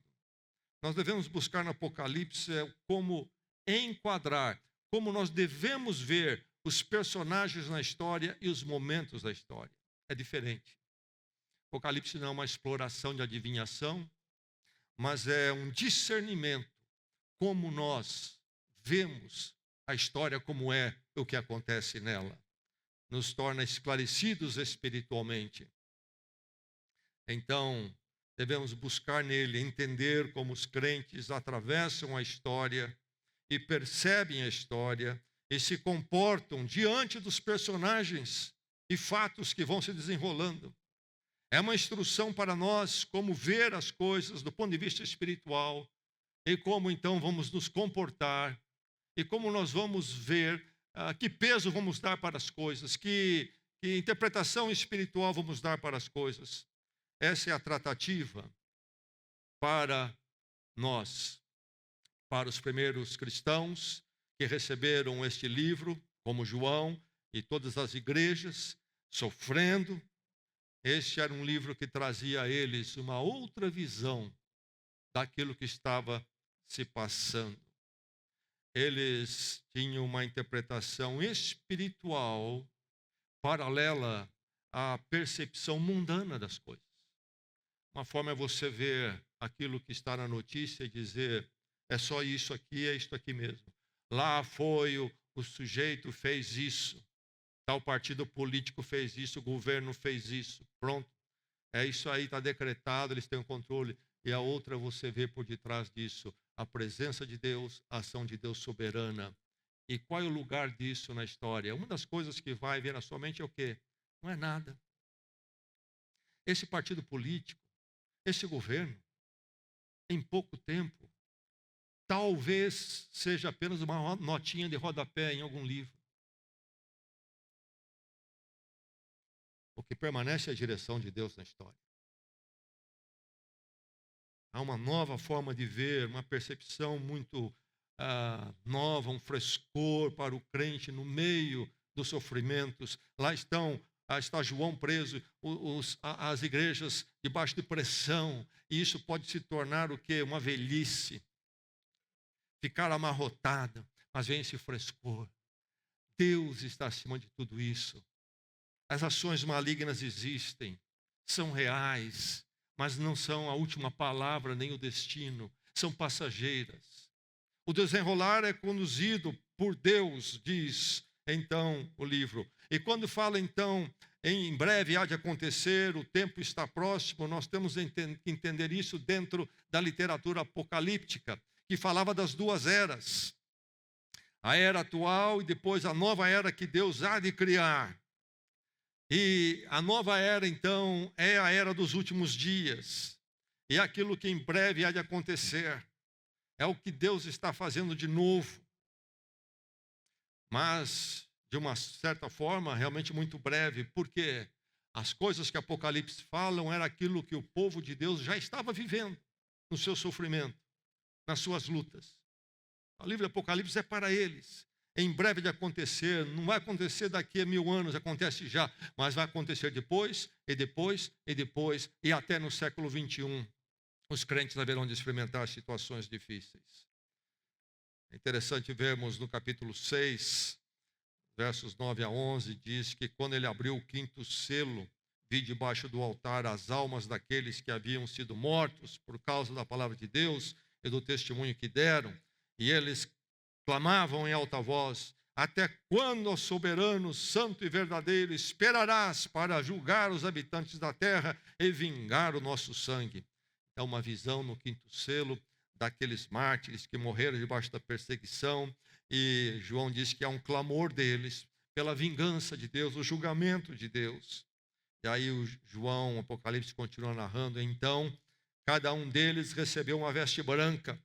Nós devemos buscar no Apocalipse como enquadrar, como nós devemos ver os personagens na história e os momentos da história. É diferente. Apocalipse não é uma exploração de adivinhação, mas é um discernimento, como nós vemos a história como é o que acontece nela. Nos torna esclarecidos espiritualmente. Então, devemos buscar nele, entender como os crentes atravessam a história e percebem a história e se comportam diante dos personagens e fatos que vão se desenrolando. É uma instrução para nós como ver as coisas do ponto de vista espiritual e como então vamos nos comportar e como nós vamos ver que peso vamos dar para as coisas, que interpretação espiritual vamos dar para as coisas. Essa é a tratativa para nós, para os primeiros cristãos que receberam este livro, como João e todas as igrejas, sofrendo. Este era um livro que trazia a eles uma outra visão daquilo que estava se passando. Eles tinham uma interpretação espiritual paralela à percepção mundana das coisas. Uma forma é você ver aquilo que está na notícia e dizer, é só isso aqui, é isto aqui mesmo. Lá foi o sujeito fez isso, tal partido político fez isso, o governo fez isso, pronto. É isso aí, está decretado, eles têm o controle. E a outra você vê por detrás disso a presença de Deus, a ação de Deus soberana. E qual é o lugar disso na história? Uma das coisas que vai vir na sua mente é o quê? Não é nada. Esse partido político, esse governo, em pouco tempo, talvez seja apenas uma notinha de rodapé em algum livro. O que permanece é a direção de Deus na história. Há uma nova forma de ver, uma percepção muito nova, um frescor para o crente no meio dos sofrimentos. Lá está João preso, as igrejas debaixo de pressão, e isso pode se tornar o quê? Uma velhice, ficar amarrotada, mas vem esse frescor. Deus está acima de tudo isso. As ações malignas existem, são reais, mas não são a última palavra nem o destino, são passageiras. O desenrolar é conduzido por Deus, diz então o livro. E quando fala então, em breve há de acontecer, o tempo está próximo, nós temos que entender isso dentro da literatura apocalíptica, que falava das duas eras. A era atual e depois a nova era que Deus há de criar. E a nova era, então, é a era dos últimos dias. E é aquilo que em breve há de acontecer. É o que Deus está fazendo de novo. Mas, de uma certa forma, realmente muito breve. Porque as coisas que Apocalipse falam era aquilo que o povo de Deus já estava vivendo no seu sofrimento, nas suas lutas. O livro de Apocalipse é para eles. Em breve de acontecer, não vai acontecer daqui a 1000 anos, acontece já, mas vai acontecer depois, e depois, e depois, e até no século 21, os crentes haverão de experimentar situações difíceis. É interessante vermos no capítulo 6, versos 9 a 11, diz que quando ele abriu o 5º selo, vi debaixo do altar as almas daqueles que haviam sido mortos por causa da palavra de Deus e do testemunho que deram, e eles clamavam em alta voz, até quando, ó soberano, santo e verdadeiro, esperarás para julgar os habitantes da terra e vingar o nosso sangue? É uma visão no 5º selo daqueles mártires que morreram debaixo da perseguição, e João diz que há um clamor deles pela vingança de Deus, o julgamento de Deus. E aí o João, o Apocalipse, continua narrando, então cada um deles recebeu uma veste branca,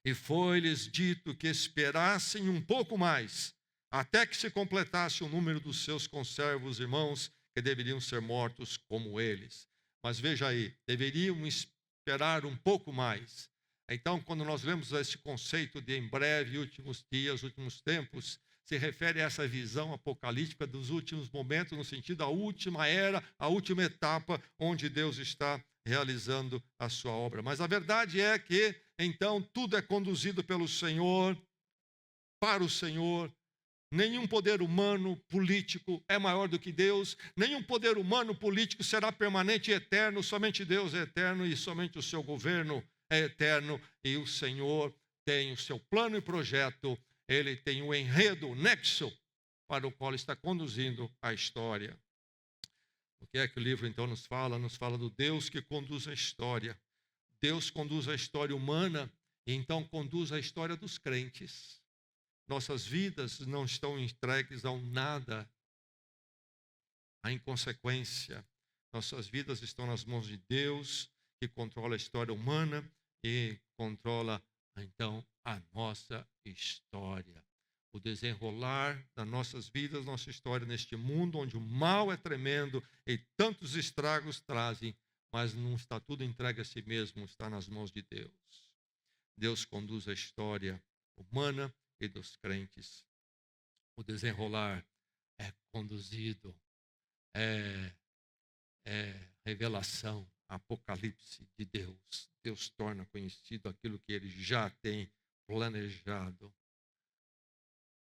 e foi-lhes dito que esperassem um pouco mais, até que se completasse o número dos seus conservos irmãos, que deveriam ser mortos como eles. Mas veja aí, deveriam esperar um pouco mais. Então, quando nós vemos esse conceito de em breve, últimos dias, últimos tempos, se refere a essa visão apocalíptica dos últimos momentos, no sentido da última era, a última etapa, onde Deus está realizando a sua obra. Mas a verdade é que, então, tudo é conduzido pelo Senhor, para o Senhor. Nenhum poder humano, político é maior do que Deus. Nenhum poder humano, político será permanente e eterno. Somente Deus é eterno e somente o seu governo é eterno. E o Senhor tem o seu plano e projeto ele tem um enredo, um nexo para o qual está conduzindo a história. O que é que o livro então nos fala? Nos fala do Deus que conduz a história. Deus conduz a história humana e então conduz a história dos crentes. Nossas vidas não estão entregues ao nada, à inconsequência. Nossas vidas estão nas mãos de Deus, que controla a história humana e controla, então, a nossa história. O desenrolar das nossas vidas, nossa história neste mundo, onde o mal é tremendo e tantos estragos trazem, mas não está tudo entregue a si mesmo, está nas mãos de Deus. Deus conduz a história humana e dos crentes. O desenrolar é conduzido, é revelação, apocalipse de Deus. Deus torna conhecido aquilo que ele já tem planejado.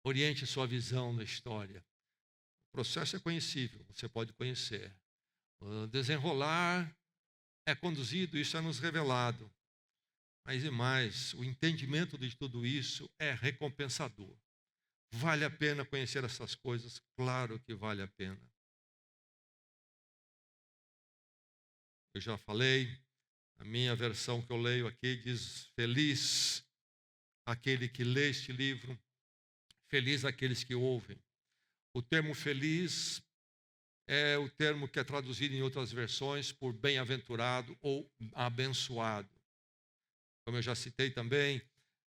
Oriente sua visão da história. O processo é conhecível, você pode conhecer. O desenrolar é conduzido, isso é nos revelado. Mas e mais, o entendimento de tudo isso é recompensador. Vale a pena conhecer essas coisas? Claro que vale a pena. Eu já falei, a minha versão que eu leio aqui diz: feliz aquele que lê este livro, feliz aqueles que ouvem. O termo feliz é o termo que é traduzido em outras versões por bem-aventurado ou abençoado. Como eu já citei também,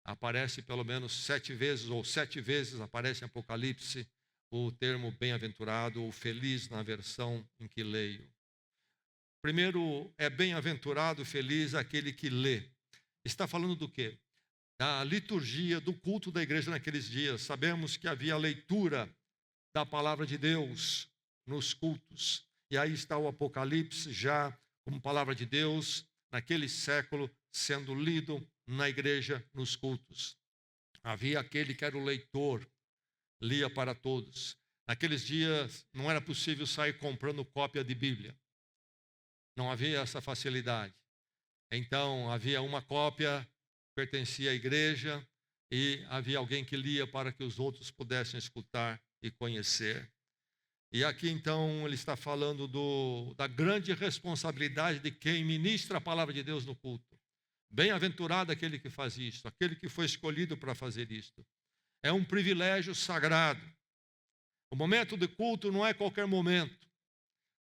aparece pelo menos 7 vezes, ou 7 vezes aparece em Apocalipse o termo bem-aventurado ou feliz na versão em que leio. Primeiro, é bem-aventurado, feliz aquele que lê. Está falando do quê? Da liturgia, do culto da igreja naqueles dias. Sabemos que havia leitura da palavra de Deus nos cultos. E aí está o Apocalipse já como palavra de Deus, naquele século, sendo lido na igreja, nos cultos. Havia aquele que era o leitor, lia para todos. Naqueles dias não era possível sair comprando cópia de Bíblia. Não havia essa facilidade. Então, havia uma cópia, pertencia à igreja, e havia alguém que lia para que os outros pudessem escutar e conhecer. E aqui, então, ele está falando da grande responsabilidade de quem ministra a palavra de Deus no culto. Bem-aventurado aquele que faz isto, aquele que foi escolhido para fazer isto. É um privilégio sagrado. O momento de culto não é qualquer momento.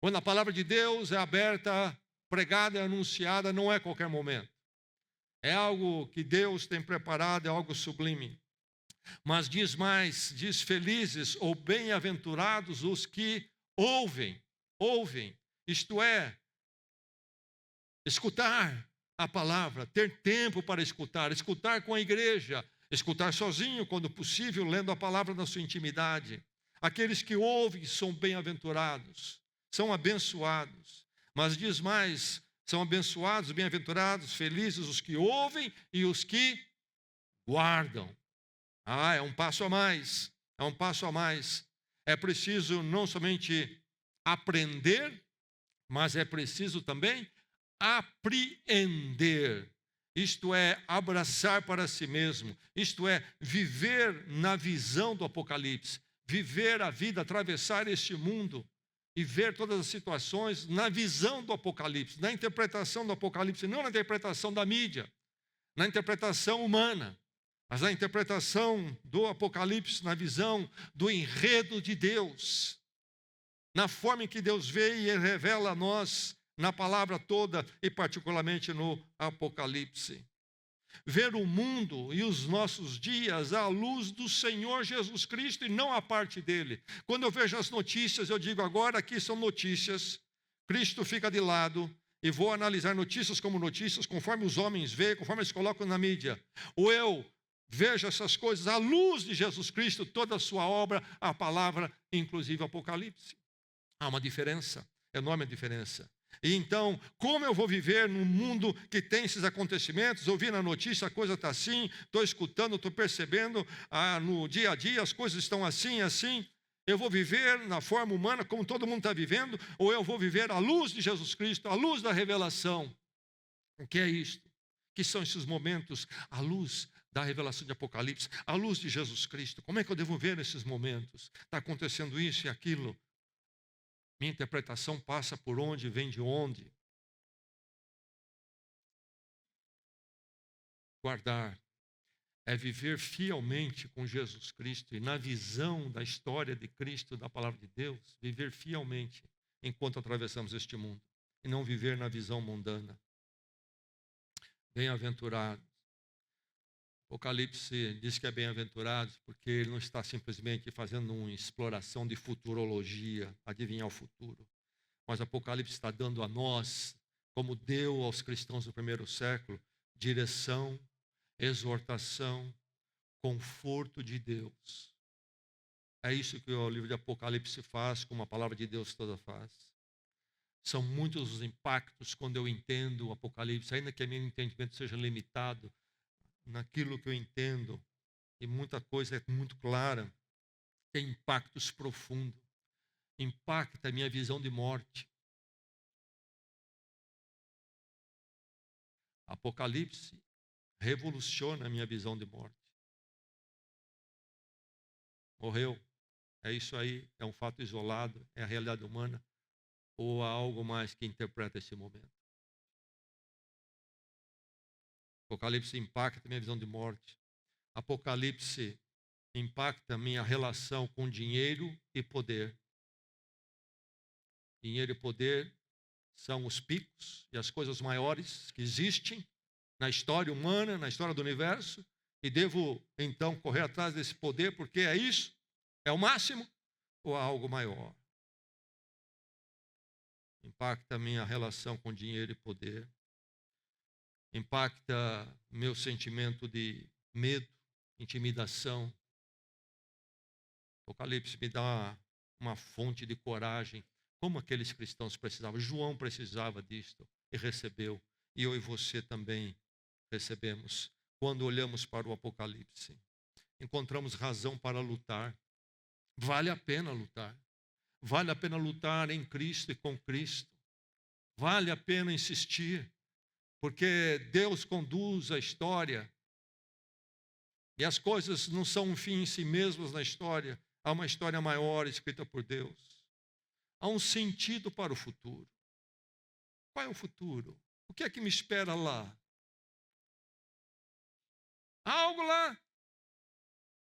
Quando a palavra de Deus é aberta, pregada e anunciada, não é qualquer momento. É algo que Deus tem preparado, é algo sublime. Mas diz mais, diz felizes ou bem-aventurados os que ouvem, isto é, escutar a palavra, ter tempo para escutar com a igreja, escutar sozinho, quando possível, lendo a palavra na sua intimidade. Aqueles que ouvem são bem-aventurados, são abençoados. Mas diz mais, são abençoados, bem-aventurados, felizes os que ouvem e os que guardam. É um passo a mais, é um passo a mais. É preciso não somente aprender, mas é preciso também apreender. Isto é, abraçar para si mesmo. Isto é, viver na visão do Apocalipse. Viver a vida, atravessar este mundo e ver todas as situações na visão do Apocalipse, na interpretação do Apocalipse, não na interpretação da mídia, na interpretação humana, mas na interpretação do Apocalipse, na visão do enredo de Deus, na forma em que Deus vê e revela a nós na palavra toda e particularmente no Apocalipse. Ver o mundo e os nossos dias à luz do Senhor Jesus Cristo e não à parte dele. Quando eu vejo as notícias, eu digo agora aqui são notícias, Cristo fica de lado e vou analisar notícias como notícias conforme os homens veem, conforme eles colocam na mídia. Ou eu vejo essas coisas à luz de Jesus Cristo, toda a sua obra, a palavra, inclusive o Apocalipse. Há uma diferença, enorme diferença. E então, como eu vou viver num mundo que tem esses acontecimentos? Ouvi na notícia, a coisa está assim, estou escutando, estou percebendo, no dia a dia as coisas estão assim, assim. Eu vou viver na forma humana como todo mundo está vivendo, ou eu vou viver à luz de Jesus Cristo, à luz da revelação? O que é isto? O que são esses momentos? A luz da revelação de Apocalipse, à luz de Jesus Cristo. Como é que eu devo ver esses momentos? Está acontecendo isso e aquilo. Minha interpretação passa por onde, vem de onde. Guardar é viver fielmente com Jesus Cristo e na visão da história de Cristo, da palavra de Deus, viver fielmente enquanto atravessamos este mundo e não viver na visão mundana. Bem-aventurado. Apocalipse diz que é bem-aventurado porque ele não está simplesmente fazendo uma exploração de futurologia, adivinhar o futuro. Mas Apocalipse está dando a nós, como deu aos cristãos do primeiro século, direção, exortação, conforto de Deus. É isso que o livro de Apocalipse faz, como a palavra de Deus toda faz. São muitos os impactos quando eu entendo o Apocalipse, ainda que meu entendimento seja limitado naquilo que eu entendo, e muita coisa é muito clara, tem impactos profundos, impacta a minha visão de morte. Apocalipse revoluciona a minha visão de morte. Morreu, é isso aí, é um fato isolado, é a realidade humana, ou há algo mais que interpreta esse momento? Apocalipse impacta a minha visão de morte. Apocalipse impacta a minha relação com dinheiro e poder. Dinheiro e poder são os picos e as coisas maiores que existem na história humana, na história do universo, e devo então correr atrás desse poder, porque é isso? É o máximo? Ou há algo maior? Impacta a minha relação com dinheiro e poder. Impacta meu sentimento de medo, intimidação. Apocalipse me dá uma fonte de coragem, como aqueles cristãos precisavam. João precisava disto e recebeu, e eu e você também recebemos. Quando olhamos para o Apocalipse, encontramos razão para lutar. Vale a pena lutar. Vale a pena lutar em Cristo e com Cristo. Vale a pena insistir, porque Deus conduz a história. E as coisas não são um fim em si mesmas na história. Há uma história maior escrita por Deus. Há um sentido para o futuro. Qual é o futuro? O que é que me espera lá? Há algo lá?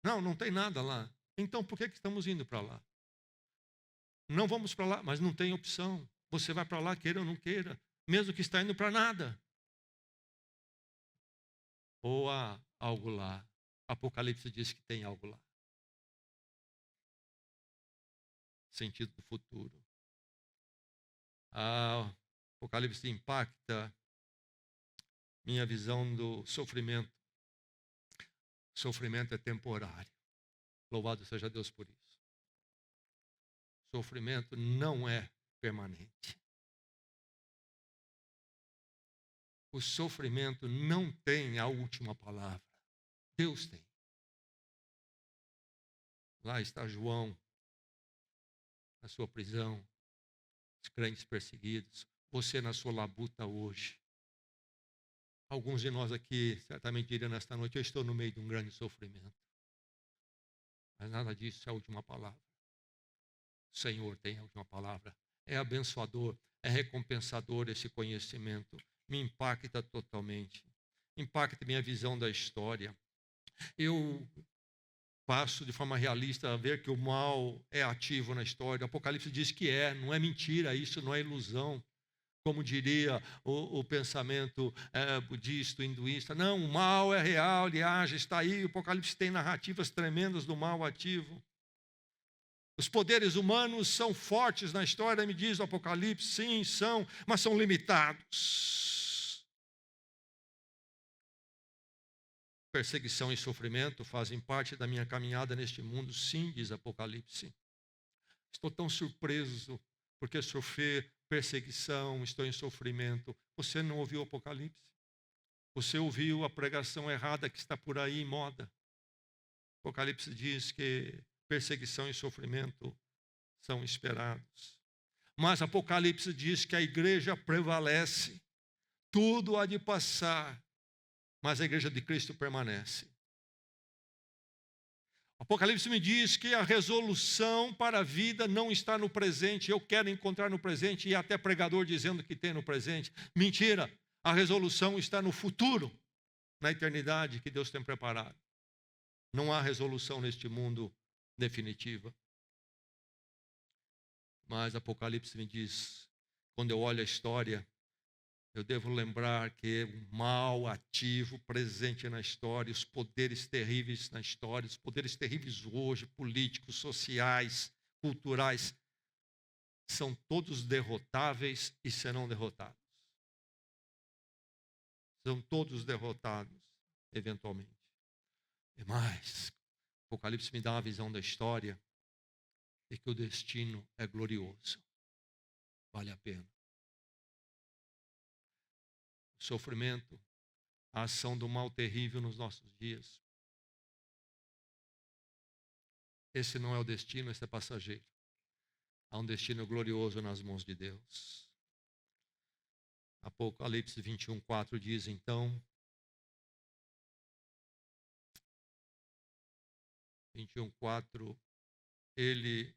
Não, não tem nada lá. Então por que estamos indo para lá? Não vamos para lá, mas não tem opção. Você vai para lá, queira ou não queira, mesmo que está indo para nada. Ou há algo lá. Apocalipse diz que tem algo lá. Sentido do futuro. Apocalipse impacta minha visão do sofrimento. Sofrimento é temporário. Louvado seja Deus por isso. Sofrimento não é permanente. O sofrimento não tem a última palavra. Deus tem. Lá está João, na sua prisão, os crentes perseguidos, você na sua labuta hoje. Alguns de nós aqui certamente diriam nesta noite, eu estou no meio de um grande sofrimento. Mas nada disso é a última palavra. O Senhor tem a última palavra. É abençoador, é recompensador esse conhecimento. Me impacta totalmente. Impacta minha visão da história. Eu passo de forma realista a ver que o mal é ativo na história. O Apocalipse diz que não é mentira, isso não é ilusão. Como diria o pensamento budista, hinduísta. Não, o mal é real, ele age, está aí. O Apocalipse tem narrativas tremendas do mal ativo. Os poderes humanos são fortes na história, me diz o Apocalipse, sim, são, mas são limitados. Perseguição e sofrimento fazem parte da minha caminhada neste mundo, sim, diz Apocalipse. Estou tão surpreso porque sofrer perseguição, estou em sofrimento. Você não ouviu o Apocalipse? Você ouviu a pregação errada que está por aí em moda? O Apocalipse diz que perseguição e sofrimento são esperados. Mas Apocalipse diz que a igreja prevalece. Tudo há de passar, mas a igreja de Cristo permanece. Apocalipse me diz que a resolução para a vida não está no presente. Eu quero encontrar no presente, e até pregador dizendo que tem no presente. Mentira, a resolução está no futuro, na eternidade que Deus tem preparado. Não há resolução neste mundo definitiva. Mas Apocalipse me diz, quando eu olho a história, eu devo lembrar que o mal ativo presente na história, os poderes terríveis na história, os poderes terríveis hoje, políticos, sociais, culturais, são todos derrotáveis e serão derrotados. São todos derrotados, eventualmente. E mais, Apocalipse me dá uma visão da história e que o destino é glorioso. Vale a pena. O sofrimento, a ação do mal terrível nos nossos dias. Esse não é o destino, esse é passageiro. Há um destino glorioso nas mãos de Deus. Apocalipse 21:4 diz, então, 21:4, ele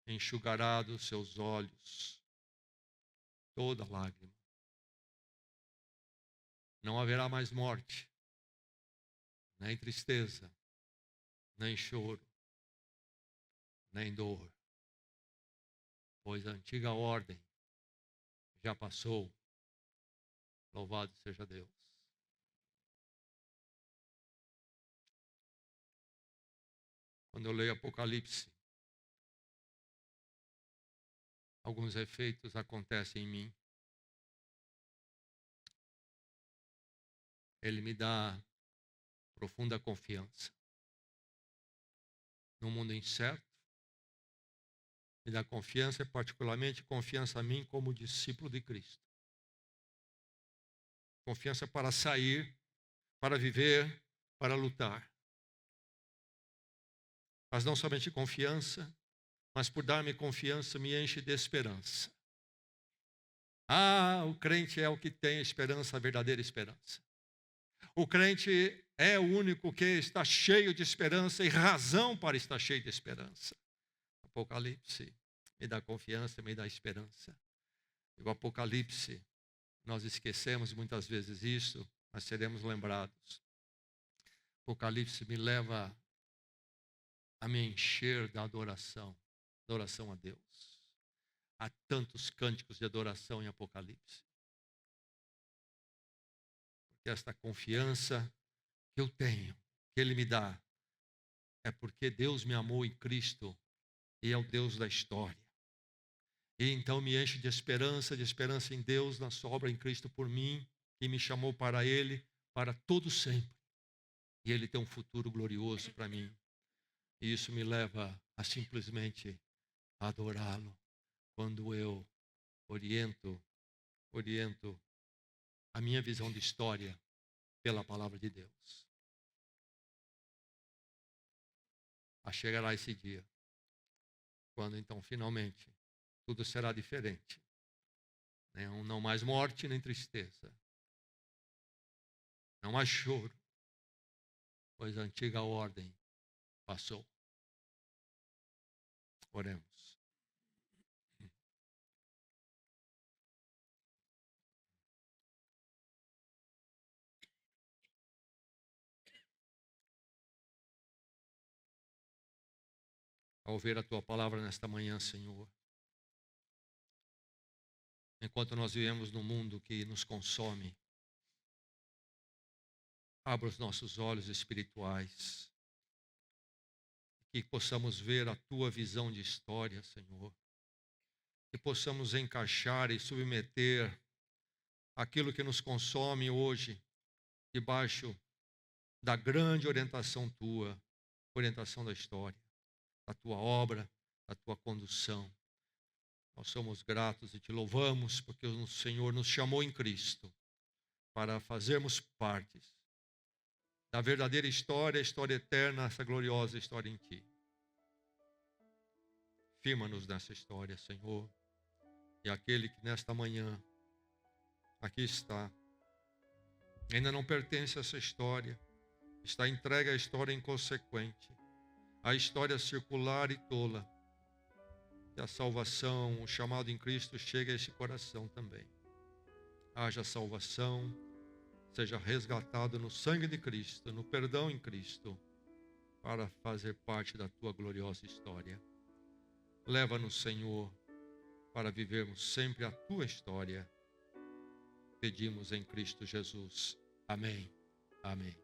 enxugará dos seus olhos toda lágrima. Não haverá mais morte, nem tristeza, nem choro, nem dor, pois a antiga ordem já passou. Louvado seja Deus. Quando eu leio Apocalipse, alguns efeitos acontecem em mim. Ele me dá profunda confiança. No mundo incerto, me dá confiança, e particularmente confiança a mim como discípulo de Cristo. Confiança para sair, para viver, para lutar. Mas não somente confiança, mas por dar-me confiança me enche de esperança. O crente é o que tem esperança, a verdadeira esperança. O crente é o único que está cheio de esperança e razão para estar cheio de esperança. Apocalipse me dá confiança, me dá esperança. E o Apocalipse, nós esquecemos muitas vezes isso, mas seremos lembrados. Apocalipse me leva a me encher da adoração a Deus. Há tantos cânticos de adoração em Apocalipse. Porque esta confiança que eu tenho, que Ele me dá, é porque Deus me amou em Cristo e é o Deus da história. E então me enche de esperança em Deus, na sua obra em Cristo por mim, que me chamou para Ele, para todo sempre. E Ele tem um futuro glorioso para mim. E isso me leva a simplesmente adorá-lo quando eu oriento a minha visão de história pela palavra de Deus. Chegará esse dia, quando então finalmente tudo será diferente. Não mais morte nem tristeza. Não mais choro, pois a antiga ordem passou. Oremos. Ao ver a Tua palavra nesta manhã, Senhor, enquanto nós vivemos num mundo que nos consome, abra os nossos olhos espirituais, que possamos ver a Tua visão de história, Senhor, que possamos encaixar e submeter aquilo que nos consome hoje, debaixo da grande orientação Tua, orientação da história, da Tua obra, da Tua condução. Nós somos gratos e Te louvamos, porque o Senhor nos chamou em Cristo para fazermos parte da verdadeira história, a história eterna, essa gloriosa história em Ti. Firma-nos nessa história, Senhor. E aquele que nesta manhã aqui está, ainda não pertence a essa história, está entregue à história inconsequente. a história circular e tola. Que a salvação, o chamado em Cristo chegue a esse coração também. Haja salvação, seja resgatado no sangue de Cristo, no perdão em Cristo, para fazer parte da tua gloriosa história. Leva-nos, Senhor, para vivermos sempre a tua história. Pedimos em Cristo Jesus. Amém. Amém.